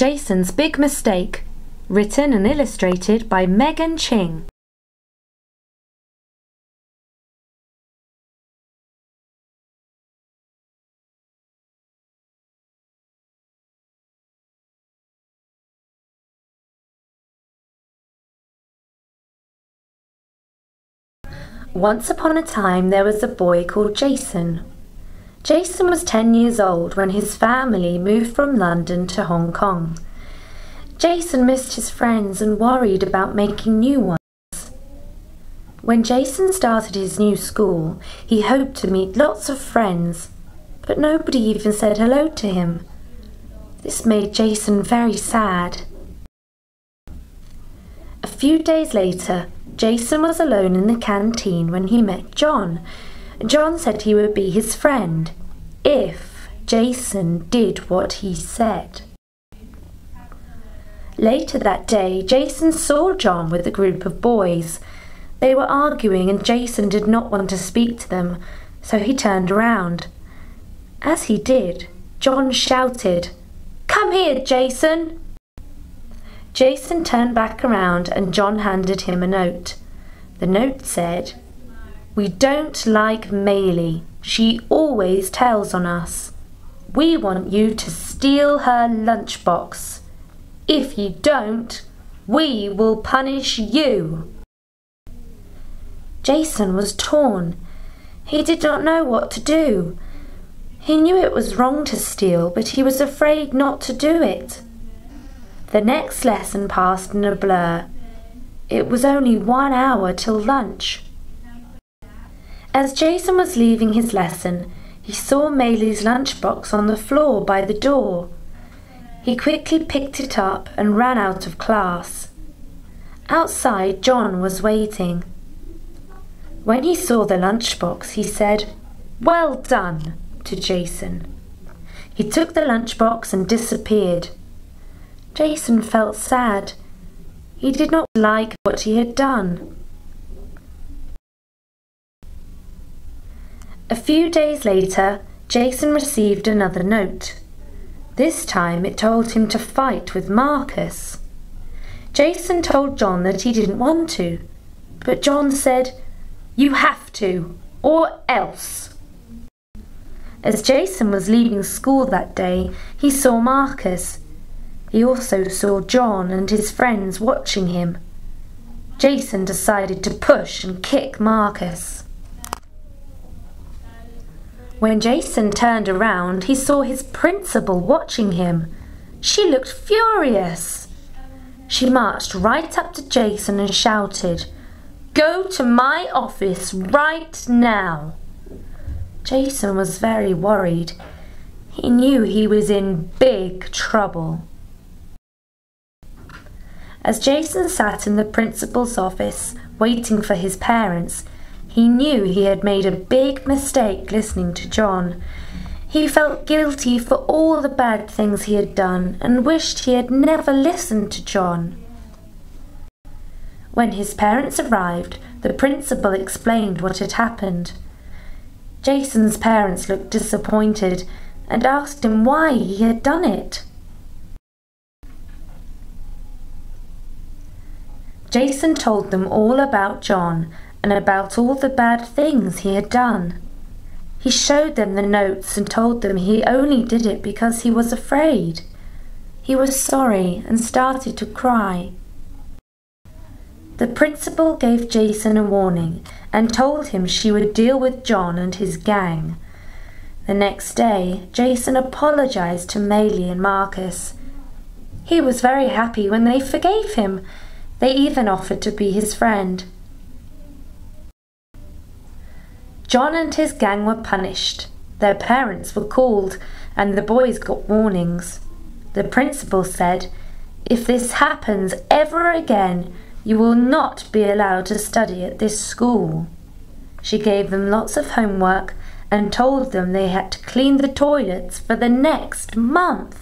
Jason's Big Mistake, written and illustrated by Ching. Once upon a time there was a boy called Jason. Jason was 10 years old when his family moved from London to Hong Kong. Jason missed his friends and worried about making new ones. When Jason started his new school, he hoped to meet lots of friends, but nobody even said hello to him. This made Jason very sad. A few days later, Jason was alone in the canteen when he met John. John said he would be his friend if Jason did what he said. Later that day, Jason saw John with a group of boys. They were arguing and Jason did not want to speak to them, so he turned around. As he did, John shouted, "Come here, Jason!" Jason turned back around and John handed him a note. The note said, "We don't like Maylie. She always tells on us. We want you to steal her lunchbox. If you don't, we will punish you." Jason was torn. He did not know what to do. He knew it was wrong to steal, but he was afraid not to do it. The next lesson passed in a blur. It was only 1 hour till lunch. As Jason was leaving his lesson, he saw Maylie's lunchbox on the floor by the door. He quickly picked it up and ran out of class. Outside, John was waiting. When he saw the lunchbox, he said, "Well done," to Jason. He took the lunchbox and disappeared. Jason felt sad. He did not like what he had done. A few days later, Jason received another note. This time it told him to fight with Marcus. Jason told John that he didn't want to, but John said, "You have to, or else." As Jason was leaving school that day, he saw Marcus. He also saw John and his friends watching him. Jason decided to push and kick Marcus. When Jason turned around, he saw his principal watching him. She looked furious. She marched right up to Jason and shouted, "Go to my office right now." Jason was very worried. He knew he was in big trouble. As Jason sat in the principal's office, waiting for his parents, he knew he had made a big mistake listening to John. He felt guilty for all the bad things he had done and wished he had never listened to John. When his parents arrived, the principal explained what had happened. Jason's parents looked disappointed and asked him why he had done it. Jason told them all about John and about all the bad things he had done. He showed them the notes and told them he only did it because he was afraid. He was sorry and started to cry. The principal gave Jason a warning and told him she would deal with John and his gang. The next day, Jason apologized to Maylie and Marcus. He was very happy when they forgave him. They even offered to be his friend. John and his gang were punished. Their parents were called and the boys got warnings. The principal said, "If this happens ever again, you will not be allowed to study at this school." She gave them lots of homework and told them they had to clean the toilets for the next month.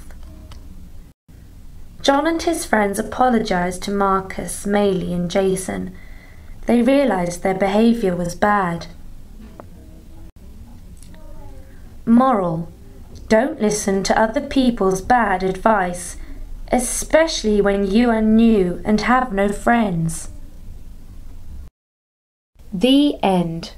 John and his friends apologized to Marcus, Maylie and Jason. They realized their behavior was bad. Moral: don't listen to other people's bad advice, especially when you are new and have no friends. The end.